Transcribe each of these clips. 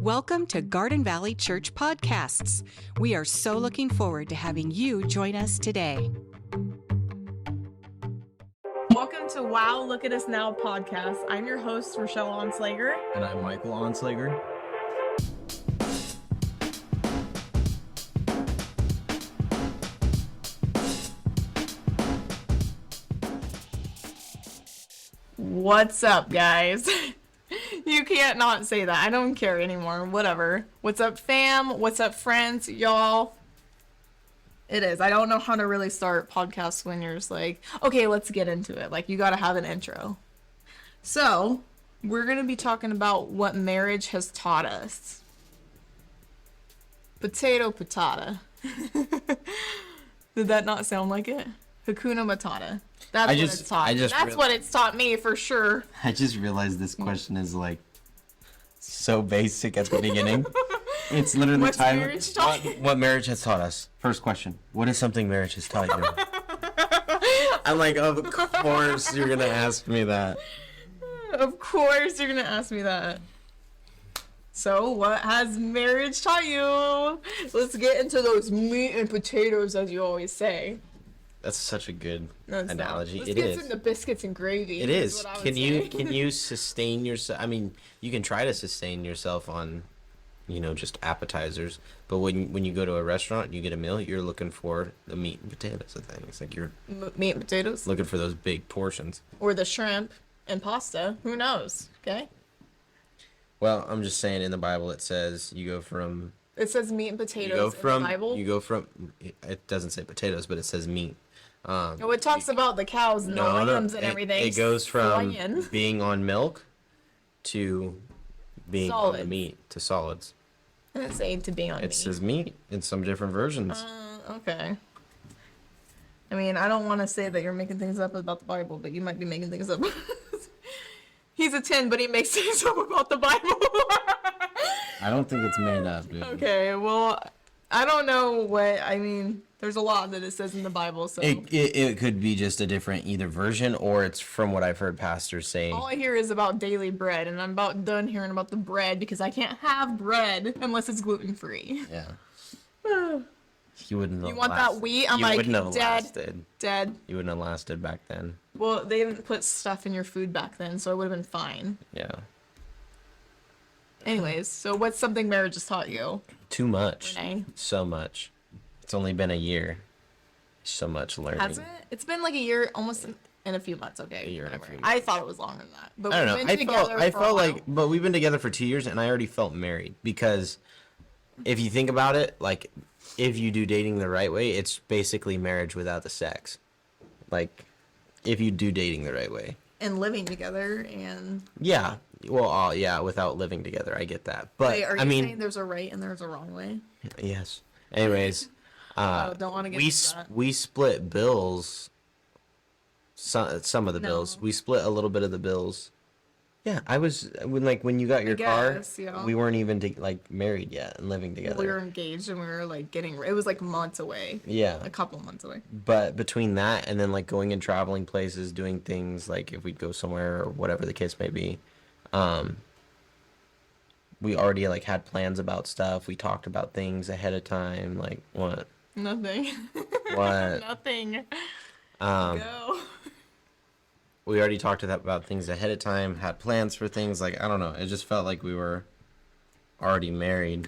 Welcome to Garden Valley Church Podcasts. We are so looking forward to having you join us today. Welcome to Wow, Look at Us Now podcast. I'm your host, Rochelle Onslager. And I'm Michael Onslager. What's up, guys? You can't not say that. I don't care anymore. Whatever. What's up, fam? What's up, friends? Y'all. It is. I don't know how to really start podcasts when you're just like, okay, let's get into it. Like, you got to have an intro. So, we're going to be talking about what marriage has taught us. Potato patata. Did that not sound like it? Hakuna Matata. That's what it's taught. That's what it's taught me for sure. I just realized this question is like so basic at the beginning. It's literally What's marriage taught you? What marriage has taught us. First question. What is something marriage has taught you? I'm like, of course you're going to ask me that. Of course you're going to ask me that. So, what has marriage taught you? Let's get into those meat and potatoes, as you always say. That's such a good analogy. Let's get into biscuits and gravy. It is. Can you sustain yourself? I mean, you can try to sustain yourself on, just appetizers. But when you go to a restaurant, you get a meal. You're looking for the meat and potatoes. I think it's like you're meat and potatoes. Looking for those big portions. Or the shrimp and pasta. Who knows? Okay. Well, I'm just saying. In the Bible, it says you go from. It says meat and potatoes in the Bible. You go from. It doesn't say potatoes, but it says meat. It talks about the cows and the lambs and everything. It goes from being on milk to being on the meat to solids. It doesn't say to being on meat. It says meat in some different versions. Okay. I mean, I don't want to say that you're making things up about the Bible, but you might be making things up. He's a 10, but he makes things up about the Bible. I don't think it's made up, dude. Okay, well, I don't know there's a lot that it says in the Bible, so... It could be just a different either version, or it's from what I've heard pastors saying. All I hear is about daily bread, and I'm about done hearing about the bread, because I can't have bread unless it's gluten-free. Yeah. You wouldn't have You want that wheat? I'm like, dead. You wouldn't have lasted back then. Well, they didn't put stuff in your food back then, so it would have been fine. Yeah. Anyways, so what's something marriage has taught you? Too much. Renee? So much. It's only been a year. So much learning. Has it? It's been like a year, almost in a few months. Okay. A year and a few months. I thought it was longer than that. But I don't know. I felt like, but we've been together for 2 years, and I already felt married because if you think about it, like if you do dating the right way, it's basically marriage without the sex. Like if you do dating the right way. And living together and. Yeah. Well, without living together, I get that. But wait, are you saying there's a right and there's a wrong way? Yes. Anyways, don't want to get into that. We split bills. Some of the bills. We split a little bit of the bills. Yeah, when you got your car, we weren't even married yet and living together. We were engaged and we were it was like months away. Yeah. A couple months away. But between that and then going and traveling places, doing things like if we'd go somewhere or whatever the case may be, we already had plans about stuff. We talked about things ahead of time. Like what? Nothing. What? Nothing. Go. We already talked about things ahead of time. Had plans for things. I don't know. It just felt like we were already married.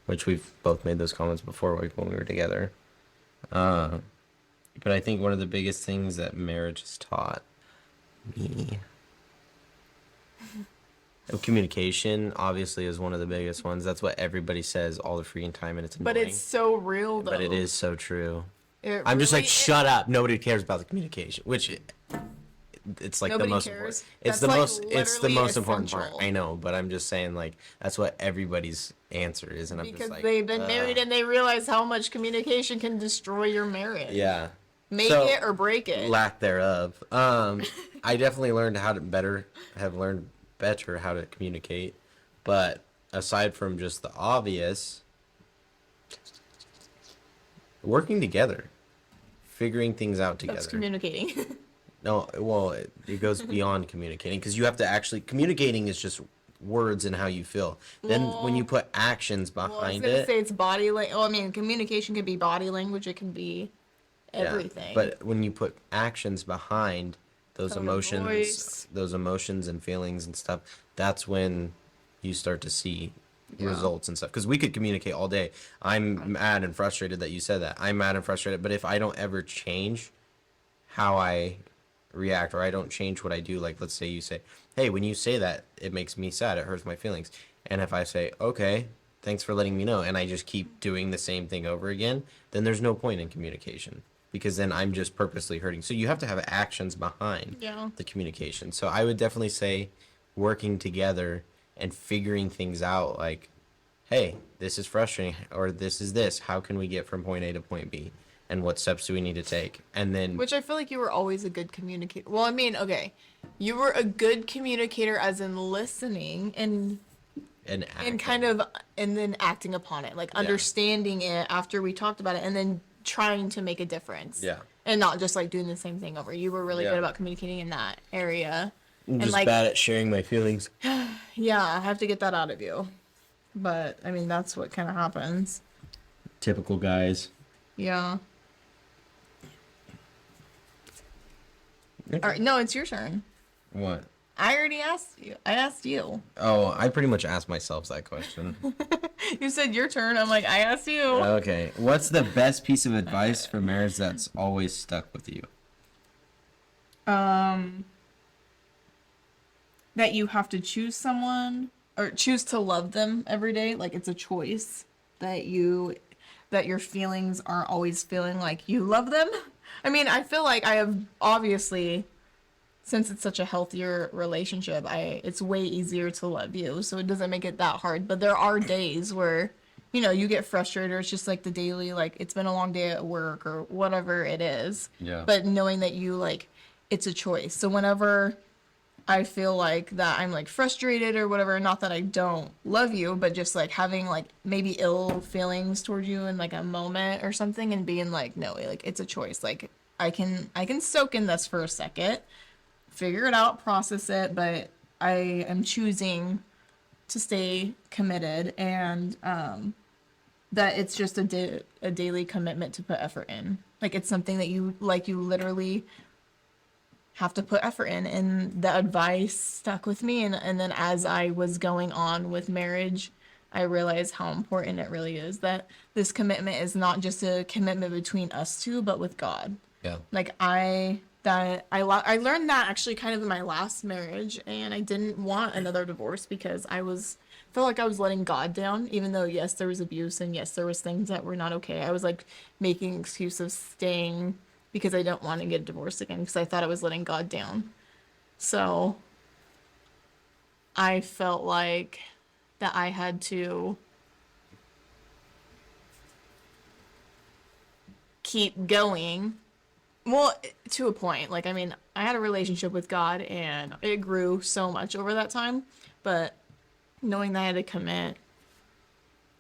Which we've both made those comments before, when we were together. But I think one of the biggest things that marriage has taught me. Communication obviously is one of the biggest ones. That's what everybody says all the freaking time, and it's annoying. But it's so real, though. But it is so true. I'm just shut up. Nobody cares about the communication, which it's the most important. It's the most important part. I know, but I'm just saying that's what everybody's answer is, and I'm just because they've been married and they realize how much communication can destroy your marriage. Yeah. Make it or break it. Lack thereof. I definitely learned how to communicate, but aside from just the obvious, working together, figuring things out together. That's communicating. No, well, it goes beyond communicating because you have to actually communicating is just words and how you feel. Then when you put actions Well, I was behind gonna it, say it's body language. Well, I mean, communication could be body language. It can be yeah, everything. but when you put actions behind those Tone of emotions, voice. those emotions and feelings and stuff, that's when you start to see results and stuff. Because we could communicate all day. I'm mad and frustrated that you said that. I'm mad and frustrated, but if I don't ever change how I react, or I don't change what I do, like let's say you say, hey, when you say that, it makes me sad, it hurts my feelings. And if I say, okay, thanks for letting me know, and I just keep doing the same thing over again, then there's no point in communication, because then I'm just purposely hurting. So you have to have actions behind the communication. So I would definitely say working together and figuring things out, like, hey, this is frustrating, or this is this. How can we get from point A to point B? And what steps do we need to take? And then, Which I feel like you were always a good communicator. Well, I mean, okay, you were a good communicator as in listening and and kind of and then acting upon it, like understanding it after we talked about it, and then trying to make a difference. Yeah. And not just like doing the same thing over. You were really Yeah. good about communicating in that area. I'm And just like, bad at sharing my feelings. yeah, I have to get that out of you. But I mean, that's what kind of happens. Typical guys. Yeah. All right, no, it's your turn. What? I already asked you. I asked you. Oh, I pretty much asked myself that question. You said your turn. I'm like, I asked you. Okay. What's the best piece of advice for marriage that's always stuck with you? That you have to choose someone or choose to love them every day. Like it's a choice that your feelings aren't always feeling like you love them. I mean, I feel like I have obviously, since it's such a healthier relationship, it's way easier to love you. So it doesn't make it that hard. But there are days where, you get frustrated, or it's just like the daily, like it's been a long day at work or whatever it is. Yeah. But knowing that it's a choice. So whenever I feel like that I'm like frustrated or whatever, not that I don't love you, but just like having like maybe ill feelings towards you in like a moment or something, and being like, no, like it's a choice. Like I can soak in this for a second, figure it out, process it, but I am choosing to stay committed, and that it's just a daily commitment to put effort in. Like it's something that you literally have to put effort in, and the advice stuck with me, and then as I was going on with marriage, I realized how important it really is, that this commitment is not just a commitment between us two, but with God. Yeah. Like I learned that actually kind of in my last marriage, and I didn't want another divorce because felt like I was letting God down, even though yes, there was abuse, and yes, there was things that were not okay. I was like making excuses, staying because I don't want to get divorced again, because I thought I was letting God down. So I felt like that I had to keep going. Well, to a point. Like, I mean, I had a relationship with God and it grew so much over that time, but knowing that I had to commit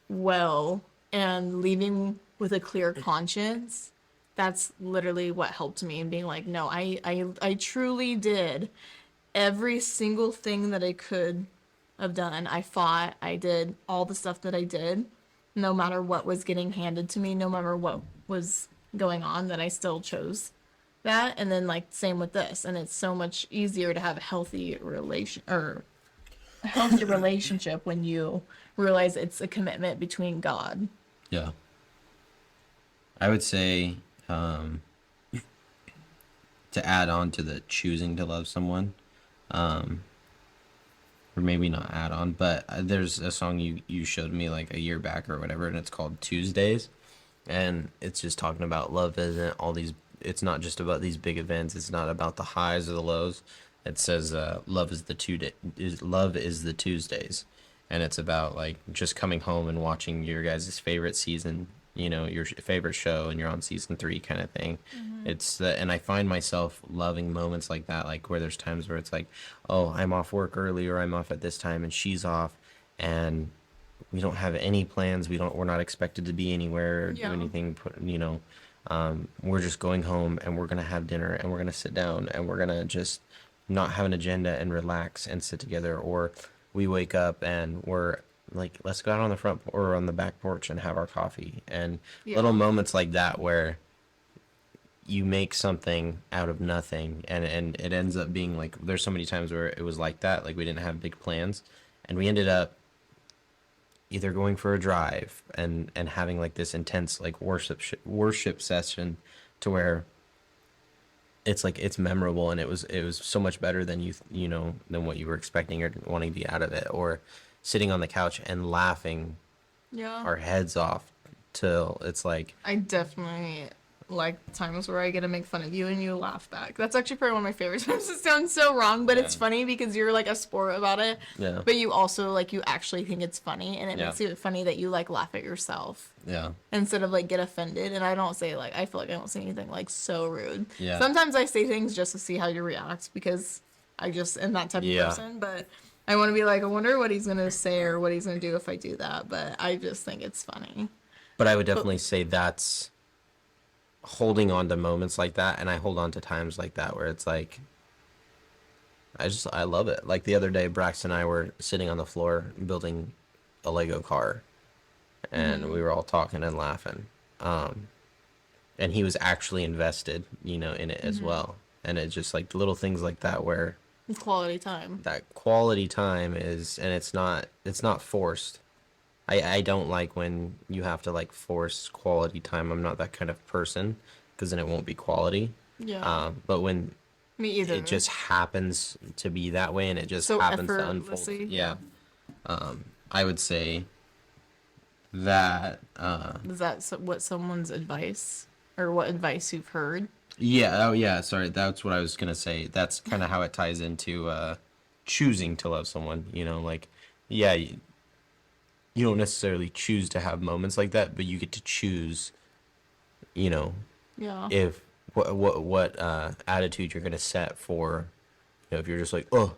well and leaving with a clear conscience, that's literally what helped me, and being like, no, I truly did every single thing that I could have done. I fought, I did all the stuff that I did, no matter what was getting handed to me, no matter what was going on, that I still chose that. And then like same with this, and it's so much easier to have a healthy relationship when you realize it's a commitment between God. Yeah. I would say, to add on to the choosing to love someone, or maybe not add on, but there's a song you showed me like a year back or whatever, and it's called Tuesdays, and it's just talking about love isn't all these, it's not just about these big events, it's not about the highs or the lows. It says love is the Tuesdays, and it's about like just coming home and watching your guys' favorite season, your favorite show, and you're on season 3 kind of thing. Mm-hmm. And I find myself loving moments like that, like where there's times where it's like, oh, I'm off work early, or I'm off at this time and she's off, and we don't have any plans, we're not expected to be anywhere or do anything, we're just going home and we're gonna have dinner and we're gonna sit down and we're gonna just not have an agenda and relax and sit together. Or we wake up and we're like, let's go out on the front or on the back porch and have our coffee. And little moments like that where you make something out of nothing, and it ends up being like, there's so many times where it was like that, like we didn't have big plans, and we ended up either going for a drive and having like this intense like worship session to where it's like it's memorable, and it was so much better than you know than what you were expecting or wanting to get out of it, or sitting on the couch and laughing our heads off till it's like, I definitely like times where I get to make fun of you and you laugh back. That's actually probably one of my favorite times. It sounds so wrong, but it's funny because you're like a sport about it. Yeah. But you also like, you actually think it's funny, and it Yeah. makes it funny that you like laugh at yourself yeah, instead of like get offended. And I don't say like, I feel like I don't say anything like so rude. Yeah. Sometimes I say things just to see how you react because I just am that type of Yeah. person. But I want to be like, I wonder what he's gonna say or what he's gonna do if I do that. But I just think it's funny. but I would definitely say that's holding on to moments like that, and I hold on to times like that where it's like I love it. Like the other day, Braxton and I were sitting on the floor building a Lego car, and we were all talking and laughing, and he was actually invested, you know, in it as well. And it's just like little things like that where It's quality time. that quality time is, and it's not forced. I don't like when you have to like force quality time. I'm not that kind of person, because then it won't be quality. Yeah. But when Me either. it just happens to be that way, and it just So happens to unfold. effortlessly. Yeah. I would say that Is that what someone's advice or what advice you've heard? yeah, oh yeah, sorry, that's what I was gonna say. That's kind of how it ties into choosing to love someone, you know, like, yeah, you don't necessarily choose to have moments like that, but you get to choose, you know, Yeah. if what attitude you're gonna set for, you know, if you're just like, oh,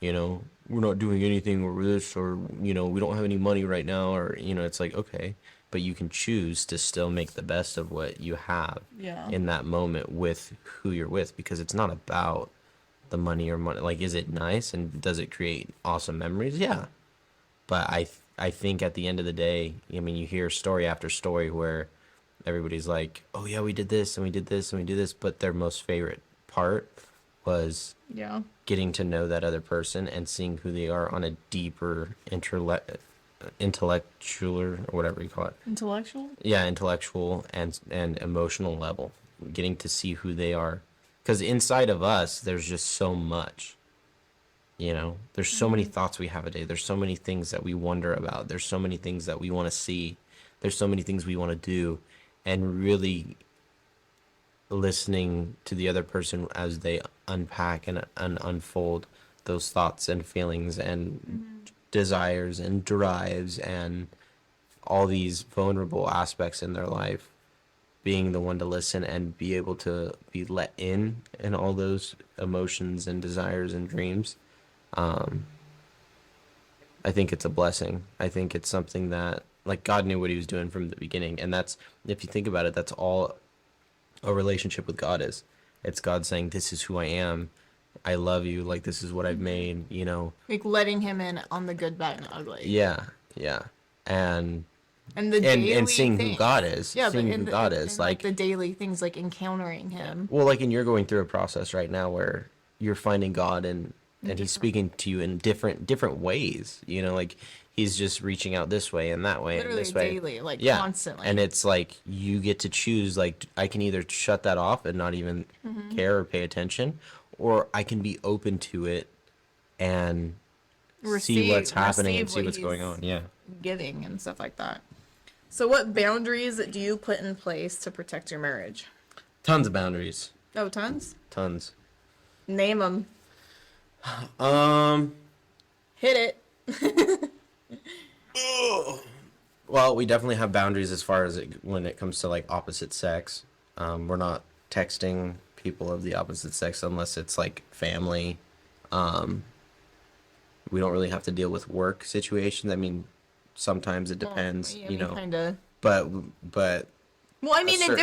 you know, we're not doing anything or this, or, you know, we don't have any money right now, or, you know, it's like, okay, but you can choose to still make the best of what you have Yeah. in that moment with who you're with, because it's not about the money or money. Like, is it nice and does it create awesome memories? Yeah. But I think at the end of the day, I mean, you hear story after story where everybody's like, oh yeah, we did this and we did this and we did this, but their most favorite part was Yeah. getting to know that other person and seeing who they are on a deeper intellectual, or whatever you call it. Intellectual? Yeah, intellectual and emotional level. Getting to see who they are, because inside of us, there's just so much. You know, there's so many thoughts we have a day. There's so many things that we wonder about. There's so many things that we want to see. There's so many things we want to do, and really listening to the other person as they unpack and unfold those thoughts and feelings and desires and drives and all these vulnerable aspects in their life, being the one to listen and be able to be let in all those emotions and desires and dreams. I think it's a blessing. I think it's something that, like, God knew what he was doing from the beginning. And that's, if you think about it, that's all a relationship with God is. It's God saying, this is who I am. I love you. Like, this is what I've made, you know. Like letting him in on the good, bad, and ugly. Yeah, yeah. And And the daily and seeing things. who God is. Yeah, seeing but who in the, God in, is. in, Like, the daily things, like encountering him. well, like, and you're going through a process right now where you're finding God, and he's speaking to you in different ways, you know, like he's just reaching out this way and that way Literally and this way. daily, like Yeah. constantly. And it's like you get to choose, like, I can either shut that off and not even care or pay attention, or I can be open to it and see what's happening and receive see what what's going he's on. Yeah. giving and stuff like that. So what boundaries do you put in place to protect your marriage? Tons of boundaries. Oh, tons? Tons. Name them. Um, Hit it. well, we definitely have boundaries as far as when it comes to, like, opposite sex. We're not texting people of the opposite sex unless it's like family. We don't really have to deal with work situations. I mean, sometimes it depends, Well, you know. Kinda. But Well, I mean, in certain-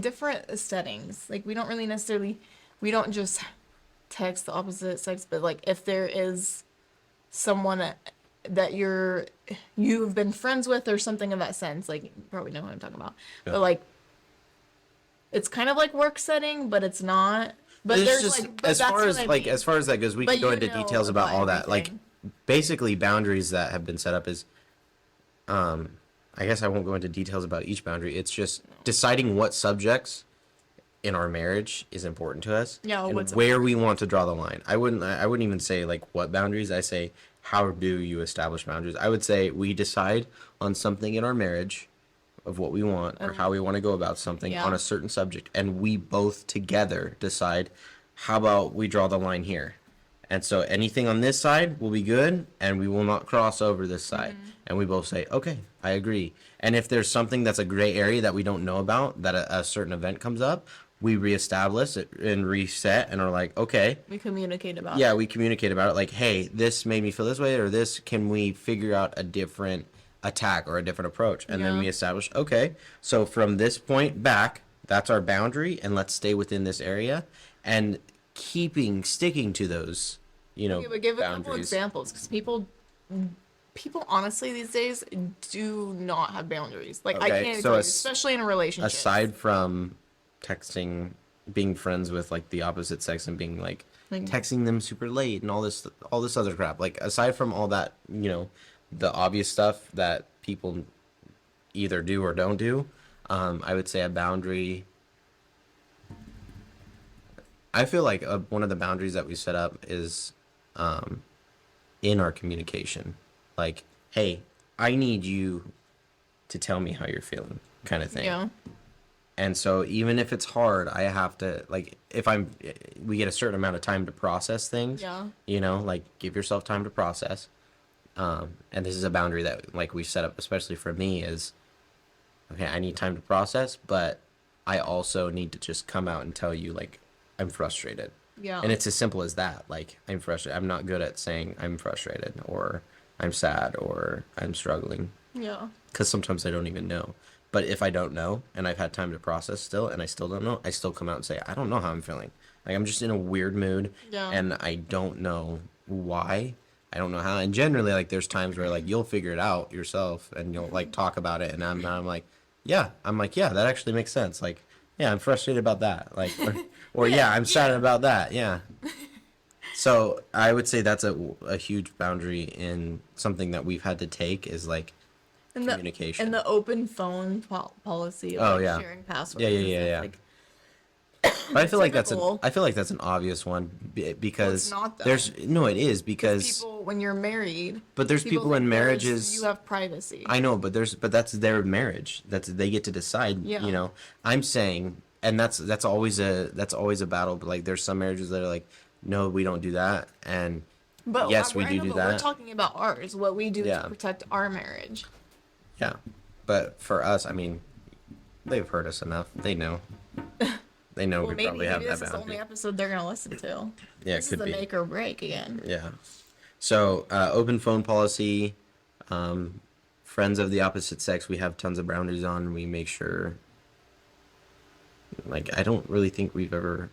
different settings. Like, we don't really necessarily, we don't just text the opposite sex, but like if there is someone that you've been friends with or something of that sense. Like, you probably know what I'm talking about. Yeah. But like, it's kind of like work setting, but it's not. But It's there's just, like, but as that's far what as I like mean. as far as that goes, we But can go you into know details about all that. Like, everything. basically, boundaries that have been set up is, I guess I won't go into details about each boundary. It's just deciding what subjects in our marriage is important to us, Yeah, and what's where we want to draw the line. I wouldn't even say like what boundaries. I say, how do you establish boundaries? I would say we decide on something in our marriage of what we want or how we want to go about something Yeah. on a certain subject, and we both together decide, how about we draw the line here? And so anything on this side will be good, and we will not cross over this side. And we both say, okay, I agree. And if there's something that's a gray area that we don't know about, that a certain event comes up, we reestablish it and reset and are like, okay, We communicate about yeah, it. we communicate about it. Like, hey, this made me feel this way, or this, can we figure out a different attack or a different approach? And then Yeah. we establish, okay, so from this point back, that's our boundary, and let's stay within this area, and sticking to those, Okay, but give a couple boundaries. examples, because people honestly these days do not have boundaries. Like, I Okay, can't so agree, especially in a relationship. Aside from texting, being friends with like the opposite sex and being like texting them super late and all this other crap, like aside from all that, the obvious stuff that people either do or don't do, I would say a boundary. I feel like one of the boundaries that we set up is in our communication. Like, hey, I need you to tell me how you're feeling, kind of thing. Yeah. And so even if it's hard, I have to, like, we get a certain amount of time to process things. Yeah. Like, give yourself time to process. And this is a boundary that, like, we set up, especially for me, is, okay, I need time to process, but I also need to just come out and tell you, like, I'm frustrated. Yeah. And it's as simple as that. Like, I'm frustrated. I'm not good at saying I'm frustrated, or I'm sad, or I'm struggling. Yeah. Because sometimes I don't even know. But if I don't know, and I've had time to process still, and I still don't know, I still come out and say, I don't know how I'm feeling. Like, I'm just in a weird mood, Yeah. and I don't know why. I don't know how. And generally, like, there's times where, like, you'll figure it out yourself, and you'll, like, talk about it, and I'm like, yeah. I'm like, yeah, that actually makes sense. Like, yeah, I'm frustrated about that. Like, or yeah, I'm sad about that. Yeah. So I would say that's a huge boundary in something that we've had to take, is, like, And communication. and the open phone policy of Oh, like, yeah. sharing passwords. Yeah, and stuff, yeah. Like, But I feel like typical. I feel like that's an obvious one, because not, though. it is because people, when you're married, but there's people in think marriages. you have privacy. I know, but that's their marriage. They get to decide. Yeah. I'm saying, and that's always a battle. But like, there's some marriages that are like, no, we don't do that, and But yes, we I do know, do but that. We're talking about ours, what we do Yeah. to protect our marriage. Yeah, but for us, I mean, they've heard us enough. They know. They know Well, we probably have maybe that this is the only boundary. episode they're gonna listen to. Yeah, it This is could the be. make or break again. Yeah. So, open phone policy, friends of the opposite sex, we have tons of boundaries on. We make sure, like, I don't really think we've ever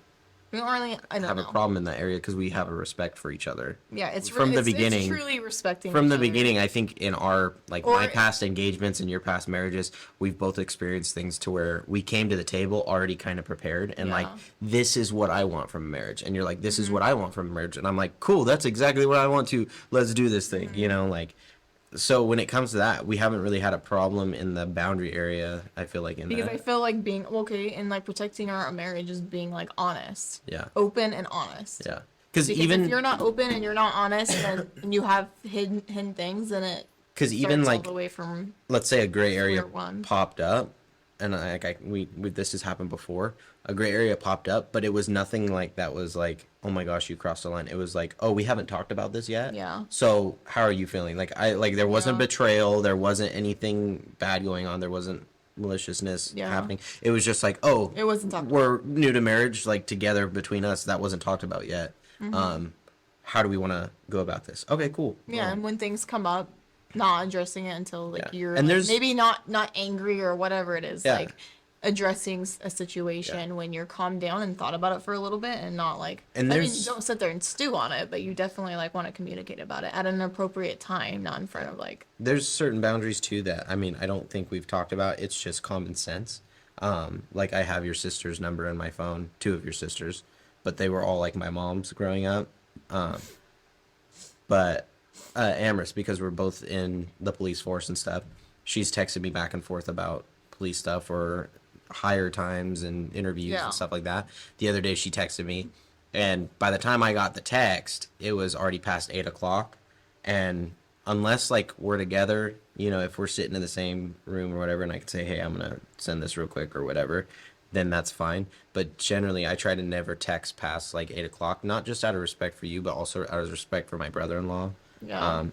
We don't really. I don't have know. a problem in that area, because we have a respect for each other. Yeah, it's From the it's beginning- truly respecting From each the other. beginning, I think in our, like, Or- my past engagements and your past marriages, we've both experienced things to where we came to the table already kind of prepared, and like, Yeah. Mm-hmm. this is what I want from a marriage, and you're like, this is what I want from a marriage, and I'm like, cool, that's exactly what I want to. Let's do this thing, like. So when it comes to that, we haven't really had a problem in the boundary area. I feel like in Because that. I feel like being okay and like protecting our marriage is being like honest, Yeah. open and honest. Yeah. Because Because even if you're not open and you're not honest, and you have hidden things, then it because starts even like, all the way from let's say a gray area Square one. popped up, and we this has happened before. A gray area popped up, but it was nothing like that was like, oh my gosh, you crossed the line. It was like, oh, we haven't talked about this yet. Yeah. So how are you feeling? Like, there wasn't Yeah. betrayal, there wasn't anything bad going on, there wasn't maliciousness Yeah. happening. It was just like, oh, It wasn't talked we're new to marriage, like, together between us. That wasn't talked about yet. Mm-hmm. How do we want to go about this? Okay, cool. Yeah, and when things come up, not addressing it until like Yeah. you're And like, there's- maybe not angry or whatever it is. Yeah. Like addressing a situation when you're calmed down and thought about it for a little bit and not like, And I mean, there's- don't sit there and stew on it, but you definitely like want to communicate about it at an appropriate time, not in front of like, There's certain boundaries too that, I mean, I don't think we've talked about. It's just common sense. Like I have your sister's number in my phone, two of your sisters, but they were all like my mom's growing up. But Amherst, because we're both in the police force and stuff, she's texted me back and forth about police stuff or hire times and interviews and stuff like that. The other day she texted me, and by the time I got the text, it was already past 8 o'clock. And unless like we're together, you know, if we're sitting in the same room or whatever, and I could say, hey, I'm gonna send this real quick or whatever, then that's fine. But generally, I try to never text past like 8 o'clock, not just out of respect for you, but also out of respect for my brother-in-law. I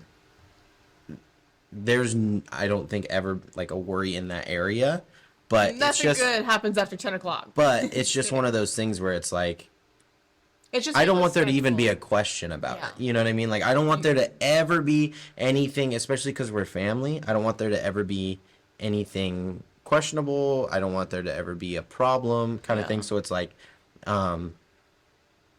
don't think ever like a worry in that area, but nothing it's just good happens after 10 o'clock. But it's just one of those things where it's like, It's just I don't want there to even be a question about it. You know what I mean? Like, I don't want there to ever be anything, especially because we're family. I don't want there to ever be anything questionable. I don't want there to ever be a problem kind of thing. So it's like,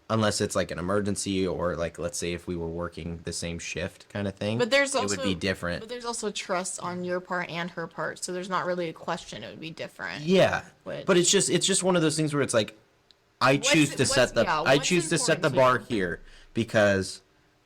unless it's like an emergency or like, let's say if we were working the same shift kind of thing, But there's it also, would be different. But there's also trust on your part and her part, so there's not really a question. It would be different. Yeah, Which- but it's just one of those things where it's like, I choose to set the bar here because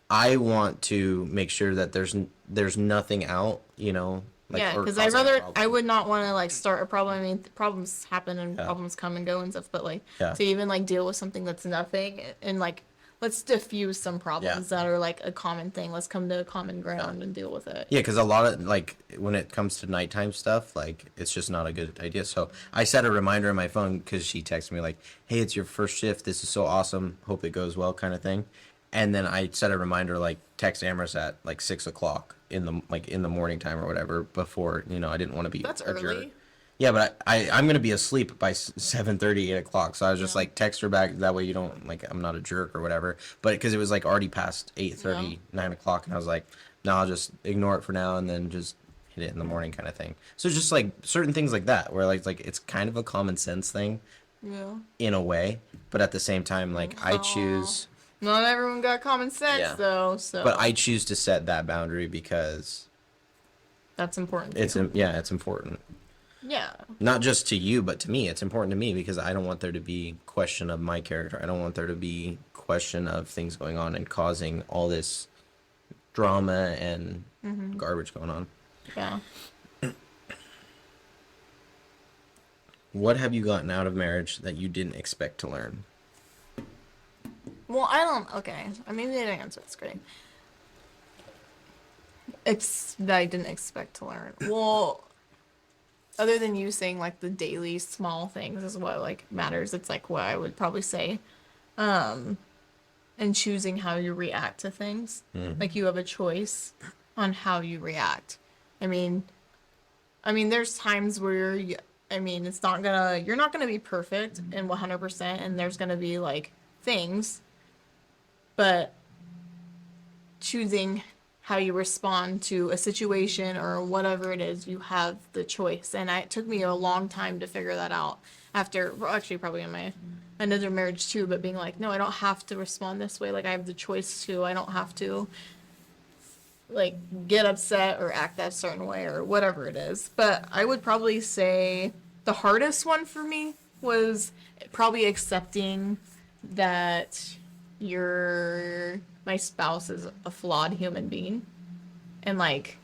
I want to make sure that there's nothing out, you know. Like, Yeah, or because causing a problem. I would not want to like start a problem. I mean, problems happen and problems come and go and stuff, but like to even like deal with something that's nothing and like let's diffuse some problems that are like a common thing. Let's come to a common ground and deal with it. Yeah, because a lot of like when it comes to nighttime stuff, like it's just not a good idea. So I set a reminder on my phone because she texted me like, "Hey, it's your first shift. This is so awesome. Hope it goes well," kind of thing. And then I set a reminder like text Amherst at like 6 o'clock in the morning time or whatever before, you know, I didn't want to be That's a jerk. early. Yeah, but I'm gonna be asleep by 7:30, 8 o'clock. So I was just like, text her back. That way you don't like I'm not a jerk or whatever. But because it was like already past 8:30, 9 o'clock, and I was like, no, I'll just ignore it for now and then just hit it in the morning kind of thing. So just like certain things like that, where like it's kind of a common sense thing, in a way. But at the same time, like I choose. Not everyone got common sense though, so. But I choose to set that boundary because that's important. it's important. Yeah. Not just to you, but to me. It's important to me because I don't want there to be question of my character. I don't want there to be question of things going on and causing all this drama and garbage going on. Yeah. What have you gotten out of marriage that you didn't expect to learn? Well, okay. I mean, the answer is great. That I didn't expect to learn. Well, other than you saying, like, the daily small things is what, like, matters. It's, like, what I would probably say. And choosing how you react to things. Like, you have a choice on how you react. I mean, there's times where, it's not gonna, you're not gonna be perfect and 100%, and there's gonna be, like, things. But choosing how you respond to a situation or whatever it is, you have the choice. And it took me a long time to figure that out after, well, actually probably in my another marriage too, but being like, no, I don't have to respond this way. Like, I have the choice to. I don't have to, like, get upset or act that certain way or whatever it is. But I would probably say the hardest one for me was probably accepting that my spouse is a flawed human being, and like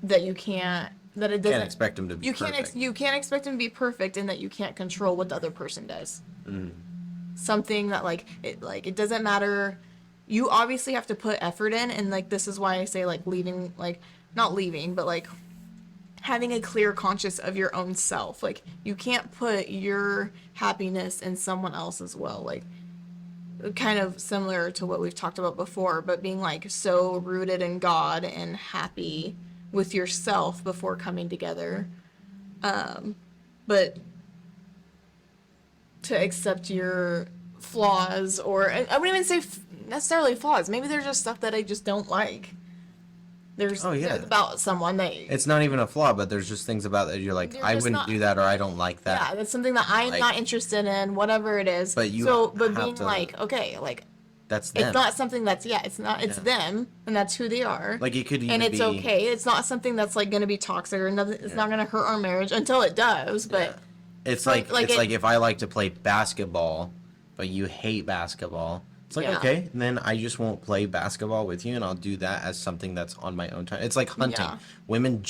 that it doesn't expect him to be perfect. You can't expect him to be perfect, and that you can't control what the other person does. Something that it doesn't matter. You obviously have to put effort in, and like this is why I say like leaving, like not leaving, but like having a clear conscience of your own self. Like, you can't put your happiness in someone else as well. Like, kind of similar to what we've talked about before, but being like so rooted in God and happy with yourself before coming together. But to accept your flaws, or I wouldn't even say necessarily flaws. Maybe there's just stuff that I just don't like. There's, Oh, yeah. there's about someone that It's not even a flaw, but there's just things about that you're like, You're I just wouldn't not- do that, or I don't like that. yeah, that's something that I'm Like- not interested in, whatever it is. But you but have being to- like, okay, like That's them. it's not something that's it's not it's Yeah. them and that's who they are. Like, it could even and it's be... okay. It's not something that's like gonna be toxic or nothing. It's not gonna hurt our marriage until it does. But Yeah. It's like- like, like it's it- like if I like to play basketball, but you hate basketball. It's like, Yeah. okay, then I just won't play basketball with you, and I'll do that as something that's on my own time. It's like hunting. Yeah. Women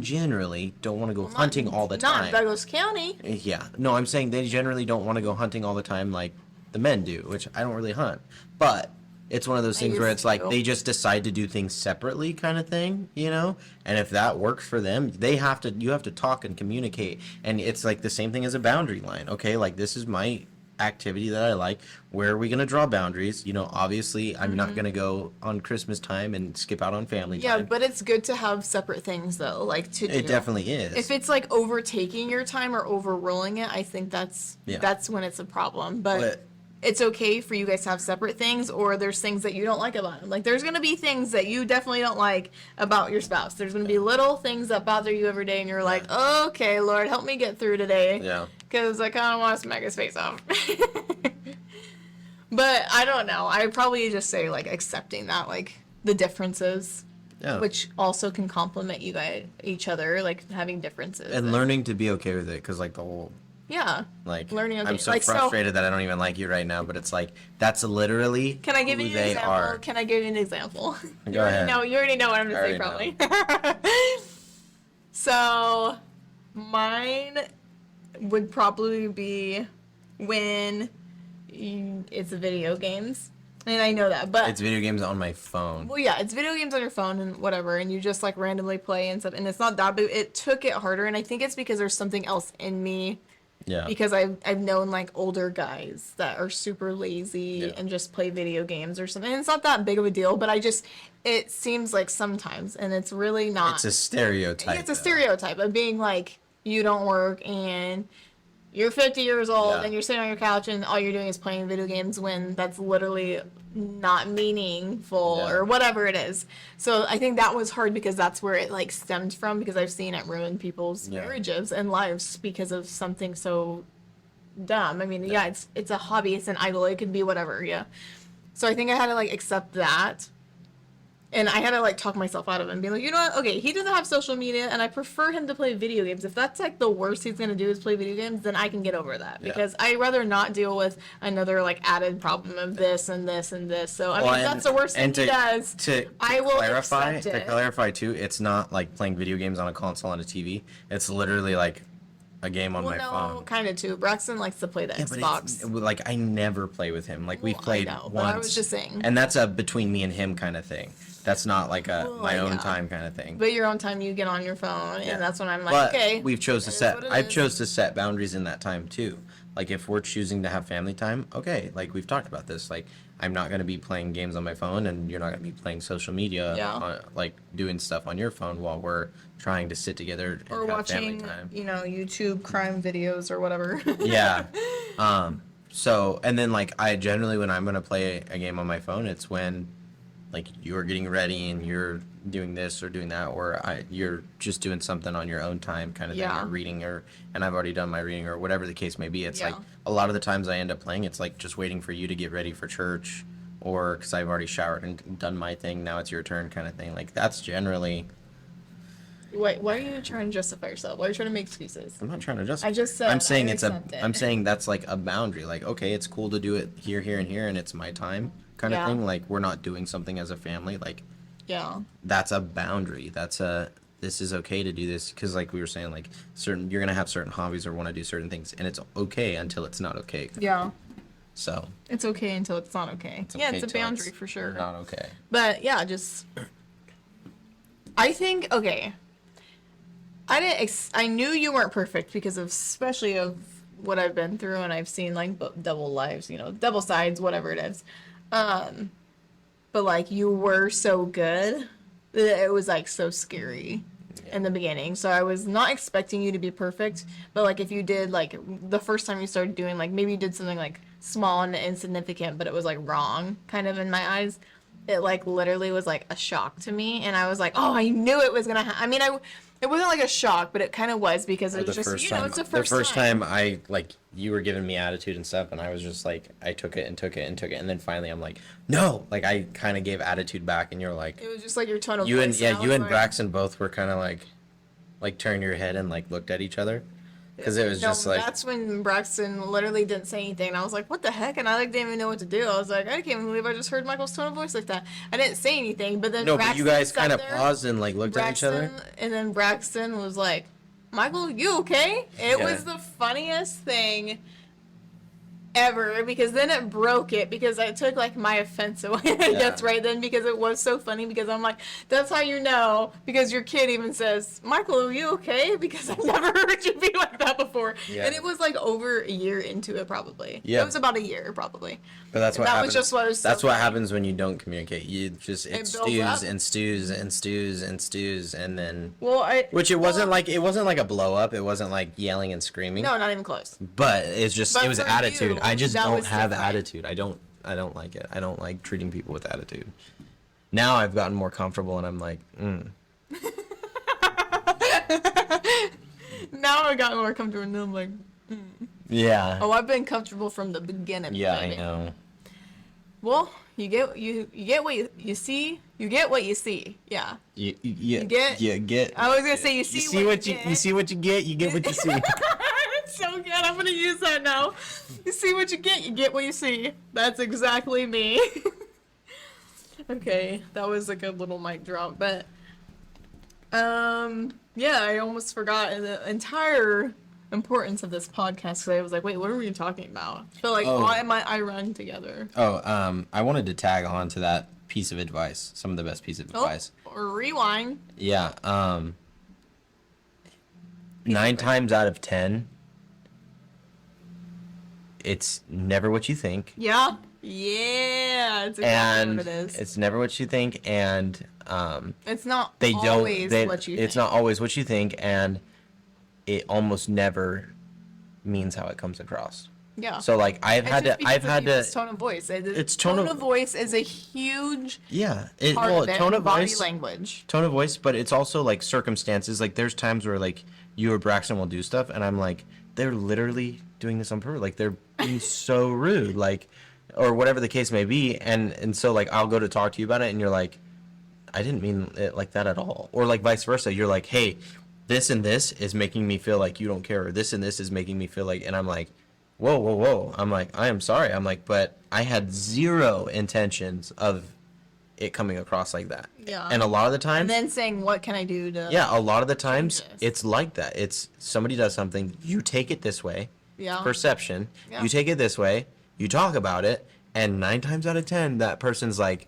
generally don't want to go hunting all the not time. in Douglas County. Yeah. No, I'm saying they generally don't want to go hunting all the time like the men do, which I don't really hunt. But it's one of those things where used it's like to. they just decide to do things separately kind of thing, you know? And if that works for them, you have to talk and communicate. And it's like the same thing as a boundary line. Okay, like this is my activity that I like. Where are we going to draw boundaries? You know, obviously I'm not going to go on Christmas time and skip out on family Yeah, time. but it's good to have separate things though, like to do. It definitely is. If it's like overtaking your time or overruling it, I think that's when it's a problem. But it's okay for you guys to have separate things, or there's things that you don't like about them. Like there's gonna be things that you definitely don't like about your spouse. There's gonna be little things that bother you every day, and you're like, okay, Lord, help me get through today. Yeah. Because I kind of want to smack his face off. But I don't know. I probably just say like accepting that, like the differences. Yeah. Which also can complement you guys, each other, like having differences. And learning to be okay with it, because like the whole... Yeah. Like, Learning okay. I'm so Like, so- frustrated that I don't even like you right now, but it's like, that's literally Can I give who you an they example? are. Can I give you an example? Go ahead. You already know what I'm going to I say, probably. So, mine would probably be when it's video games. And I know that, but... It's video games on my phone. Well, yeah, it's video games on your phone and whatever, and you just like randomly play and stuff, and it's not that, but it took it harder, and I think it's because there's something else in me, Yeah. because I've known like older guys that are super lazy Yeah. and just play video games or something. And it's not that big of a deal, but it seems like sometimes, and it's really not. It's a stereotype. Yeah, it's a though. stereotype of being like, you don't work and you're 50 years old Yeah. and you're sitting on your couch and all you're doing is playing video games, when that's literally not meaningful Yeah. or whatever it is. So I think that was hard because that's where it like stemmed from, because I've seen it ruin people's Yeah. marriages and lives because of something so dumb. I mean, yeah, it's a hobby, it's an idol, it could be whatever, yeah. So I think I had to like accept that. And I had to like talk myself out of it and be like, you know what? Okay, he doesn't have social media, and I prefer him to play video games. If that's like the worst he's gonna do is play video games, then I can get over that, Yeah. because I'd rather not deal with another like added problem of this and this and this. So I mean, if that's the worst thing he does, To I will clarify, accept it. clarify too, it's not like playing video games on a console on a TV. It's literally like a game on Well, my no, phone. kind of too. Braxton likes to play the Yeah, but Xbox. like I never play with him. Like we've Well, I played know, once. but I was just saying. And that's a between me and him kind of thing. That's not like a Well, my own yeah. time kind of thing. But your own time, you get on your phone, Yeah. and that's when I'm like, But okay. we've chose to it is set. what it I've is. chose to set boundaries in that time too. Like if we're choosing to have family time, okay. Like we've talked about this. Like I'm not gonna be playing games on my phone, and you're not gonna be playing social media, Yeah. like doing stuff on your phone while we're trying to sit together and Or have family watching, time. YouTube crime videos or whatever. Yeah. So and then like I generally when I'm gonna play a game on my phone, it's when like you're getting ready and you're doing this or doing that, or you're just doing something on your own time kind of Yeah. thing, or reading, and I've already done my reading or whatever the case may be. It's Yeah. like a lot of the times I end up playing, it's like just waiting for you to get ready for church, or because I've already showered and done my thing, now it's your turn kind of thing. Like that's generally. Wait, why are you trying to justify yourself? Why are you trying to make excuses? I'm not trying to just. I just said I'm saying I it's accept it. I'm saying that's like a boundary. Like okay, it's cool to do it here, here, and here, and it's my time kind of Yeah. thing. Like we're not doing something as a family. Like Yeah. that's a boundary. This is okay to do this because like we were saying, like you're gonna have certain hobbies or want to do certain things, and it's okay until it's not okay. Yeah. So It's okay until it's not okay. Yeah, okay it's a till boundary for sure. Not okay. But yeah, just I think okay. I knew you weren't perfect because of especially of what I've been through, and I've seen like double lives, double sides, whatever it is. But like you were so good that it was like so scary in the beginning. So I was not expecting you to be perfect, but like if you did like the first time you started doing like maybe you did something like small and insignificant, but it was like wrong kind of in my eyes. it like literally was like a shock to me, and I was like, oh, I knew it was gonna I mean, it wasn't like a shock, but it kind of was, because it was just, you know, it's the first time I, like, you were giving me attitude and stuff, and I was just like, I took it and took it and took it, and then finally I'm like, no, like, I kind of gave attitude back, and you're like, it was just like your tone of you and voice. yeah, you and like, Braxton both were kind of like turned your head and like looked at each other, because it was just like, that's when Braxton literally didn't say anything, and I was like, what the heck? And I like didn't even know what to do. I was like, I can't believe I just heard Michael's tone of voice like that. I didn't say anything, but then no, Braxton but you guys sat kind of there, paused and like looked at each other. and then Braxton was like, Michael, you okay? It Yeah. was the funniest thing ever, because then it broke it, because I took like my offense away, I guess, right then, because it was so funny, because I'm like, that's how you know, because your kid even says, Michael, are you okay? Because I've never heard you be like that before. Yeah. And it was like over a year into it, probably. Yeah. It was about a year, probably. But that's what that happens. was just what was so that's what funny. happens when you don't communicate. You just It it builds up. stews and stews and stews and stews, and then Well, which it wasn't like a blow up. It wasn't like yelling and screaming. no, not even close. But it's just But it was for attitude. you, I just that don't was have different. attitude. I don't like it. I don't like treating people with attitude. Now I've gotten more comfortable, and I'm like, Now I got more comfortable, and I'm like, yeah, oh, I've been comfortable from the beginning. yeah, baby. I know. Well, you get what you see. You get what you see. Yeah. You get- get. I was gonna say you see what you you get. see what you get. You get what you see. It's so good. I'm gonna use that now. You see what you get what you see. That's exactly me. Okay, that was a good little mic drop, but yeah, I almost forgot the entire importance of this podcast, because I was like, wait, what are we talking about? I feel like I run together. Oh, I wanted to tag on to that piece of advice. Some of the best piece of advice. Or rewind. Yeah. 9 times out of 10, it's never what you think. Yeah. Yeah. It's exactly And what it is. it's never what you think, and It's not they don't. always They, what you it's think. not always what you think, and it almost never means how it comes across. Yeah. So like I've had to. Tone of voice. It's tone tone of of- voice is a huge Yeah. part Well, of it. tone of Body voice. language. Tone of voice, but it's also like circumstances. Like there's times where like you or Braxton will do stuff, and I'm like, they're literally doing this on purpose. Like they're being so rude, like, or whatever the case may be. And so like I'll go to talk to you about it, and you're like, I didn't mean it like that at all. Or like vice versa. You're like, hey, this and this is making me feel like you don't care, or this and this is making me feel like, and I'm like, whoa, whoa, whoa. I'm like, I am sorry. I'm like, but I had zero intentions of it coming across like that. Yeah. And a lot of the times, And then saying, what can I do to... yeah, a lot of the times Changes. it's like that. It's somebody does something, you take it this way, Yeah. perception, Yeah. you take it this way, you talk about it, and 9 times out of 10, that person's like,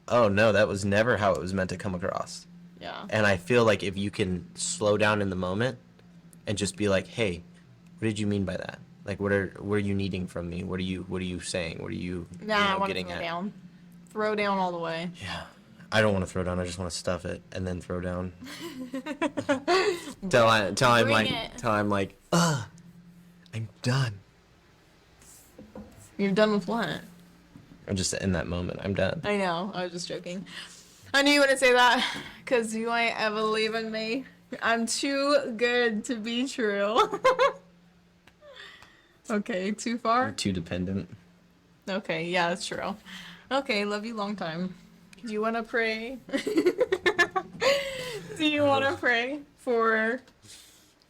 oh no, that was never how it was meant to come across. Yeah. And I feel like if you can slow down in the moment and just be like, hey, what did you mean by that? Like, what are you needing from me? What are you saying? What are you, Nah, I want to getting throw at? down. Throw down all the way. Yeah. I don't want to throw down. I just want to stuff it and then throw down. till I'm like, I'm done. You're done with what? I'm just in that moment. I'm done. I know. I was just joking. I knew you wouldn't say that, because you ain't ever leaving me. I'm too good to be true. Okay, too far? I'm too dependent. Okay, yeah, that's true. Okay, love you long time. Do you want to pray? Do you want to pray for...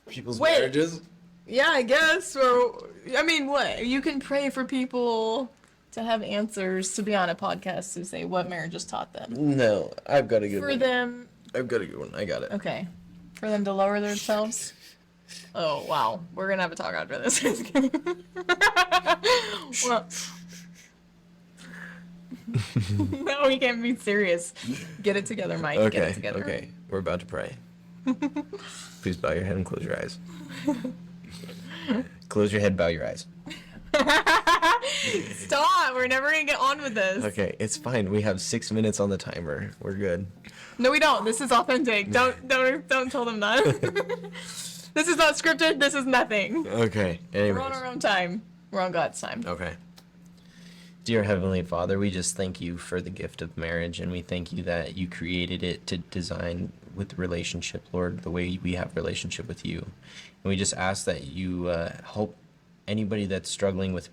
People's Wait. marriages? Yeah, I guess. Or, I mean, what? You can pray for people to have answers, to be on a podcast to say what marriages taught them. No, I've got a good For one. them... I've got a good one. I got it. Okay. For them to lower themselves? Oh, wow. We're gonna have a talk after this. Well, no, we can't be serious. Get it together, Mike. Get it Okay, together. okay. We're about to pray. Please bow your head and close your eyes. Close your head, bow your eyes. Stop! We're never gonna get on with this. Okay, it's fine. We have 6 minutes on the timer. We're good. No, we don't. This is authentic. Don't tell them that. This is not scripted. This is nothing. Okay, anyways. We're on our own time. We're on God's time. Okay. Dear Heavenly Father, we just thank you for the gift of marriage, and we thank you that you created it to design with relationship, Lord, the way we have relationship with you. And we just ask that you help anybody that's struggling with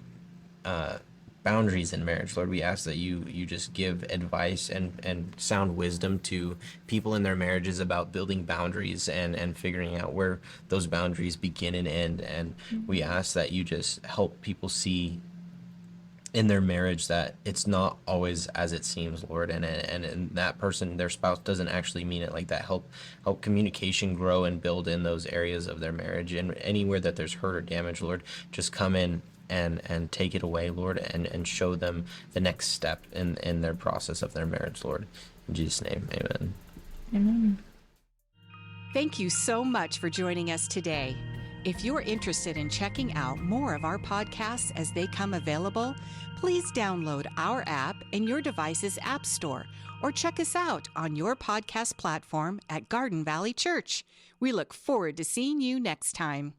boundaries in marriage, Lord. We ask that you just give advice and sound wisdom to people in their marriages about building boundaries and figuring out where those boundaries begin and end. And we ask that you just help people see in their marriage that it's not always as it seems, Lord, and that person, their spouse, doesn't actually mean it like that. Help communication grow and build in those areas of their marriage, and anywhere that there's hurt or damage, Lord, just come in and take it away, Lord, and show them the next step in their process of their marriage, Lord. In Jesus' name, amen. Amen. Thank you so much for joining us today. If you're interested in checking out more of our podcasts as they come available, please download our app in your device's app store or check us out on your podcast platform at Garden Valley Church. We look forward to seeing you next time.